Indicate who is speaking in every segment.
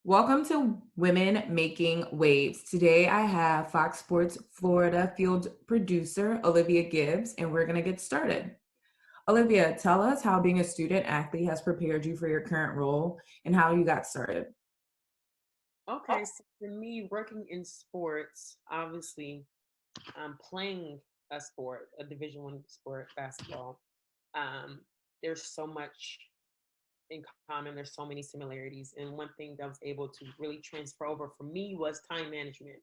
Speaker 1: Welcome to Women Making Waves. Today I have Fox Sports Florida field producer Olivia Gibbs, and we're going to get started. Olivia, tell us how being a student athlete has prepared you for your current role and how you got started.
Speaker 2: Okay, so for me, working in sports, obviously, playing a sport, a Division 1 sport, basketball. Um, there's so much in common. There's so many similarities, and one thing that was able to really transfer over for me was time management.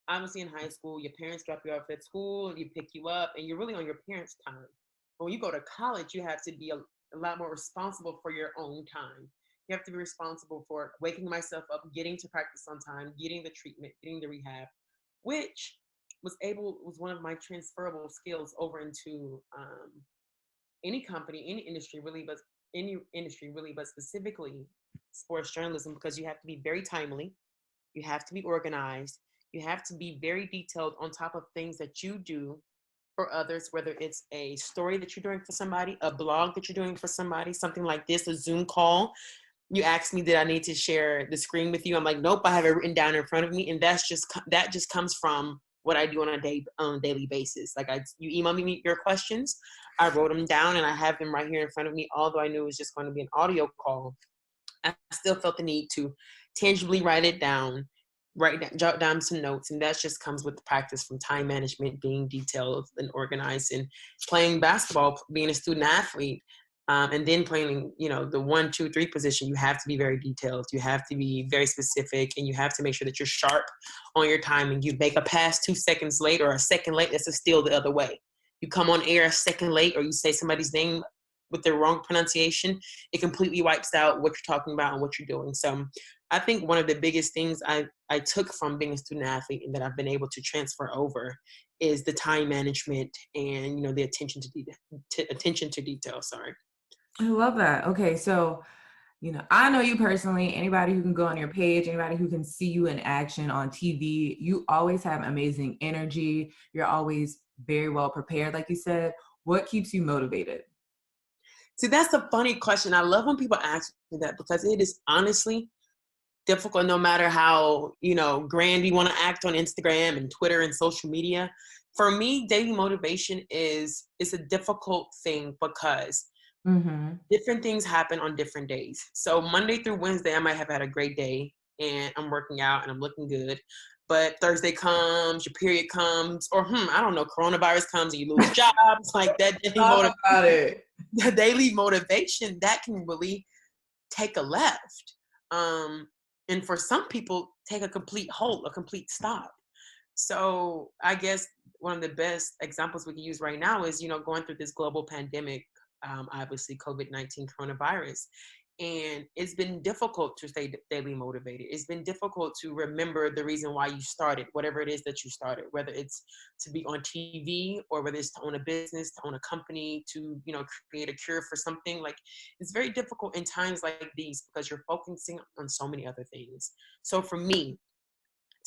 Speaker 2: Obviously, in high school, your parents drop you off at school, you pick you up, and you're really on your parents' time. But when you go to college, you have to be a lot more responsible for your own time. You have to be responsible for waking myself up, getting to practice on time, getting the treatment, getting the rehab, which was one of my transferable skills over into any company, any industry really, but specifically sports journalism, because you have to be very timely, you have to be organized, you have to be very detailed on top of things that you do for others, whether it's a story that you're doing for somebody, a blog that you're doing for somebody, something like this, a Zoom call. You asked me, did I need to share the screen with you? I'm like, nope, I have it written down in front of me, and that just comes from what I do on a daily basis. Like you email me your questions, I wrote them down, and I have them right here in front of me. Although I knew it was just going to be an audio call, I still felt the need to tangibly write it down, jot down some notes, and that just comes with the practice from time management, being detailed and organized, and playing basketball, being a student athlete, and then playing, the 1, 2, 3 position. You have to be very detailed. You have to be very specific, and you have to make sure that you're sharp on your timing. You make a pass 2 seconds late or a second late, that's a steal the other way. You come on air a second late, or you say somebody's name with the wrong pronunciation, it completely wipes out what you're talking about and what you're doing. So I think one of the biggest things I took from being a student athlete and that I've been able to transfer over is the time management and the attention to detail. Sorry.
Speaker 1: I love that. Okay, so I know you personally. Anybody who can go on your page, anybody who can see you in action on TV, you always have amazing energy. You're always very well prepared, like you said. What keeps you motivated?
Speaker 2: See, that's a funny question. I love when people ask me that because it is honestly difficult, no matter how grand you want to act on Instagram and Twitter and social media. For me, daily motivation is a difficult thing because
Speaker 1: Mm-hmm.
Speaker 2: different things happen on different days. So Monday through Wednesday, I might have had a great day and I'm working out and I'm looking good. But Thursday comes, your period comes, or I don't know, coronavirus comes and you lose jobs, like that daily
Speaker 1: Talk about it.
Speaker 2: the daily motivation that can really take a left. And for some people, take a complete halt, a complete stop. So I guess one of the best examples we can use right now is, going through this global pandemic, obviously COVID-19 coronavirus. And it's been difficult to stay daily motivated. It's been difficult to remember the reason why you started, whatever it is that you started, whether it's to be on TV or whether it's to own a business, to own a company, to, create a cure for something. Like, it's very difficult in times like these because you're focusing on so many other things. So for me,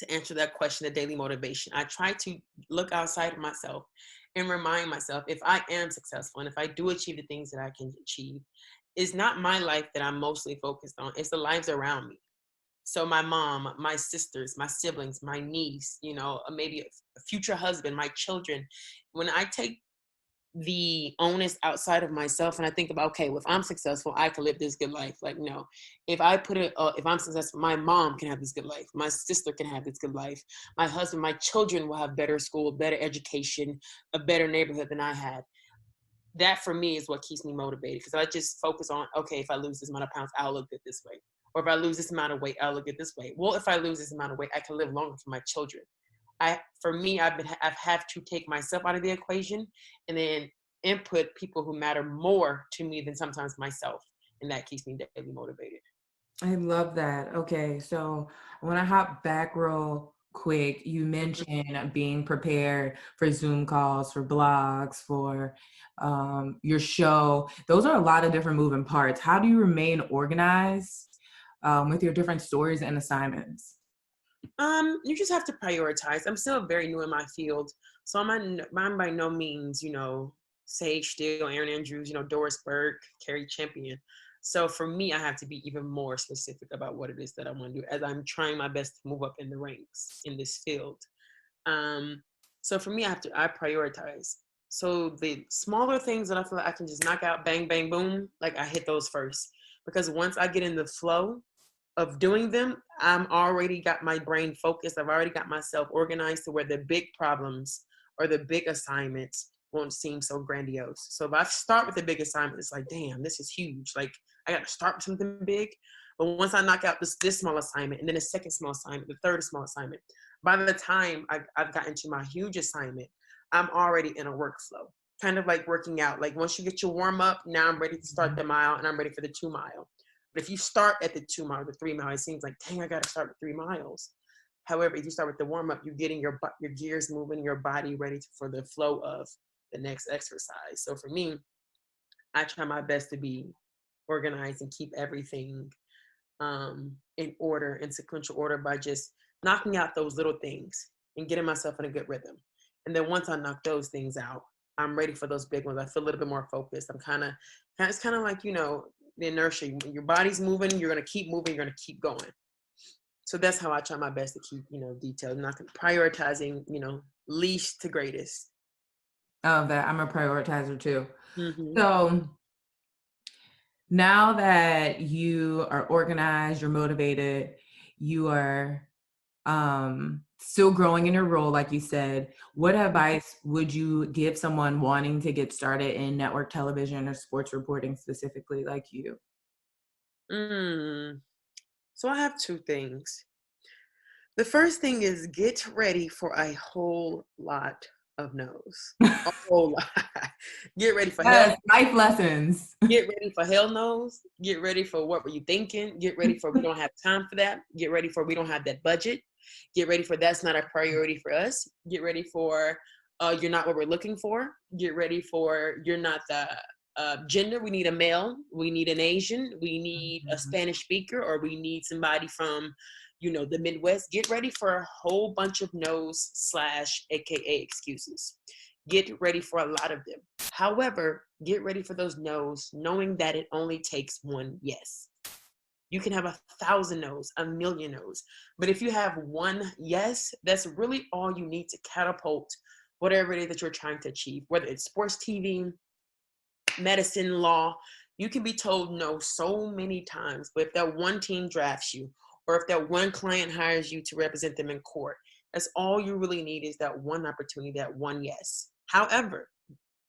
Speaker 2: to answer that question, the daily motivation, I try to look outside of myself and remind myself, if I am successful and if I do achieve the things that I can achieve, it's not my life that I'm mostly focused on. It's the lives around me. So my mom, my sisters, my siblings, my niece, maybe a future husband, my children. When I take the onus outside of myself and I think about, okay, well, if I'm successful, I can live this good life. Like, no, if I'm successful, my mom can have this good life, my sister can have this good life, my husband, my children will have better school, better education, a better neighborhood than I had. That for me is what keeps me motivated, because I just focus on, okay, if I lose this amount of pounds, I'll look good this way, or if I lose this amount of weight, I'll look good this way. Well, if I lose this amount of weight, I can live longer for my children. For me, I've had to take myself out of the equation and then input people who matter more to me than sometimes myself, and that keeps me daily motivated.
Speaker 1: I love that. Okay, so I want to hop back real quick. You mentioned being prepared for Zoom calls, for blogs, for your show. Those are a lot of different moving parts. How do you remain organized with your different stories and assignments?
Speaker 2: You just have to prioritize. I'm still very new in my field, so I'm by no means, Sage Steele, Aaron Andrews, Doris Burke, Carrie Champion. So for me, I have to be even more specific about what it is that I want to do as I'm trying my best to move up in the ranks in this field. Um, so for me, I prioritize. So the smaller things that I feel like I can just knock out, bang, bang, boom, like I hit those first. Because once I get in the flow of doing them, I'm already got my brain focused. I've already got myself organized to where the big problems or the big assignments won't seem so grandiose. So if I start with the big assignment, it's like, damn, this is huge. Like I got to start with something big. But once I knock out this small assignment and then a second small assignment, the third small assignment, by the time I've gotten to my huge assignment, I'm already in a workflow. Kind of like working out. Like once you get your warm up, now I'm ready to start the mile and I'm ready for the 2 mile. But if you start at the 2 mile, the 3 mile, it seems like, dang, I got to start with 3 miles. However, if you start with the warm up, you're getting your gears moving, your body ready for the flow of the next exercise. So for me, I try my best to be organized and keep everything in order, in sequential order, by just knocking out those little things and getting myself in a good rhythm. And then once I knock those things out, I'm ready for those big ones. I feel a little bit more focused. It's kind of like, the inertia. When your body's moving, you're going to keep moving, you're going to keep going. So that's how I try my best to keep, detailed, not prioritizing, least to greatest.
Speaker 1: Of that, I'm a prioritizer too.
Speaker 2: Mm-hmm.
Speaker 1: So now that you are organized, you're motivated, you are still growing in your role, like you said, what advice would you give someone wanting to get started in network television or sports reporting specifically like you?
Speaker 2: So I have two things. The first thing is get ready for a whole lot of no's. A whole lot. Get ready for hell.
Speaker 1: Yes, life lessons.
Speaker 2: Get ready for hell no's. Get ready for what were you thinking. Get ready for we don't have time for that. Get ready for we don't have that budget. Get ready for that's not a priority for us. Get ready for you're not what we're looking for. Get ready for you're not the gender. We need a male. We need an Asian. We need a Spanish speaker, or we need somebody from, the Midwest. Get ready for a whole bunch of no's / AKA excuses. Get ready for a lot of them. However, get ready for those no's, knowing that it only takes one yes. You can have 1,000 no's, 1,000,000 no's. But if you have one yes, that's really all you need to catapult whatever it is that you're trying to achieve, whether it's sports TV, medicine, law. You can be told no so many times, but if that one team drafts you, or if that one client hires you to represent them in court, that's all you really need is that one opportunity, that one yes. However,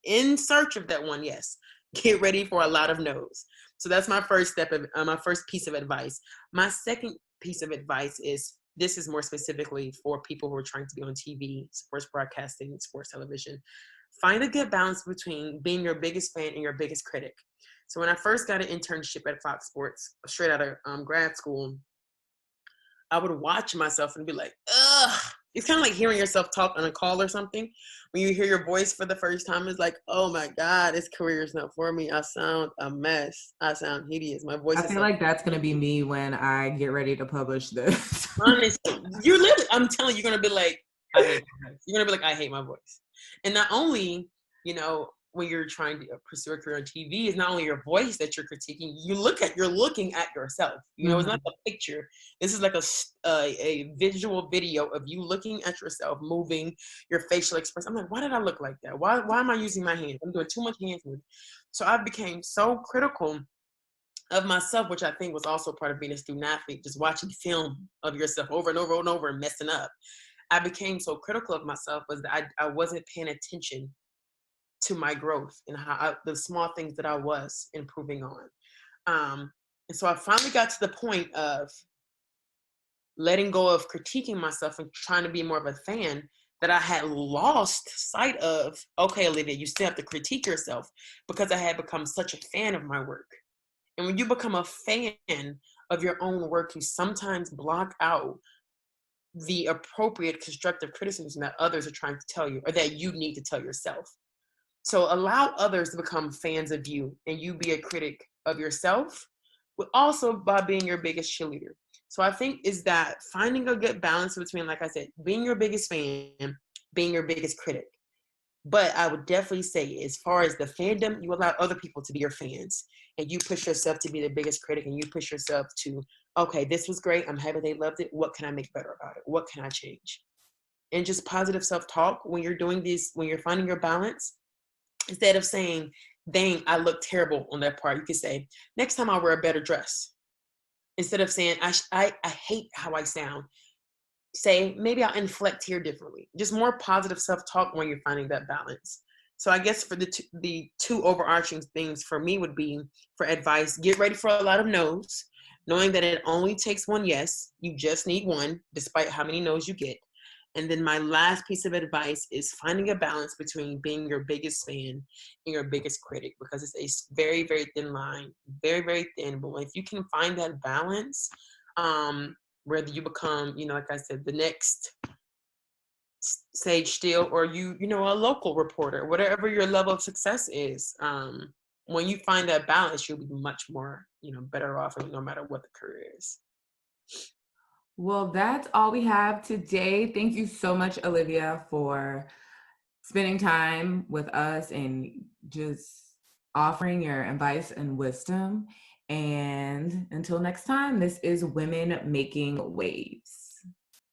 Speaker 2: in search of that one yes, get ready for a lot of no's. So that's my first step of my first piece of advice. My second piece of advice is, this is more specifically for people who are trying to be on TV, sports broadcasting, sports television. Find a good balance between being your biggest fan and your biggest critic. So when I first got an internship at Fox Sports, straight out of grad school, I would watch myself and be like, ugh. It's kind of like hearing yourself talk on a call or something. When you hear your voice for the first time, it's like, oh my God, this career is not for me. I sound a mess. I sound hideous. My voice
Speaker 1: I
Speaker 2: is
Speaker 1: feel like that's going to be me when I get ready to publish this.
Speaker 2: honestly, you're literally, I'm telling you, you're going to be like, I hate my voice. You're going to be like, I hate my voice. And not only, when you're trying to pursue a career on TV, is not only your voice that you're critiquing. You're looking at yourself. It's not a picture. This is like a visual video of you looking at yourself, moving your facial expression. I'm like, why did I look like that? Why am I using my hands? I'm doing too much hands moving. So I became so critical of myself, which I think was also part of being a student athlete, just watching film of yourself over and over and over and messing up. I became so critical of myself was that I wasn't paying attention to my growth and the small things that I was improving on. And so I finally got to the point of letting go of critiquing myself and trying to be more of a fan, that I had lost sight of, okay, Olivia, you still have to critique yourself, because I had become such a fan of my work. And when you become a fan of your own work, you sometimes block out the appropriate constructive criticism that others are trying to tell you, or that you need to tell yourself. So allow others to become fans of you, and you be a critic of yourself, but also by being your biggest cheerleader. So I think is that finding a good balance between, like I said, being your biggest fan, being your biggest critic. But I would definitely say, as far as the fandom, you allow other people to be your fans. and you push yourself to be the biggest critic, and you push yourself to, okay, this was great. I'm happy they loved it. What can I make better about it? What can I change? And just positive self-talk when you're doing this, when you're finding your balance, instead of saying, dang, I look terrible on that part, you could say, next time I'll wear a better dress. Instead of saying, I hate how I sound, say, maybe I'll inflect here differently. Just more positive self-talk when you're finding that balance. So I guess for the two overarching things for me would be, for advice, get ready for a lot of no's, knowing that it only takes one yes. You just need one, despite how many no's you get. And then my last piece of advice is finding a balance between being your biggest fan and your biggest critic, because it's a very, very thin line, very, very thin. But if you can find that balance, whether you become, like I said, the next Sage Steele, or a local reporter, whatever your level of success is, when you find that balance, you'll be much more, better off, no matter what the career is.
Speaker 1: Well, that's all we have today. Thank you so much, Olivia, for spending time with us and just offering your advice and wisdom. And until next time, this is Women Making Waves.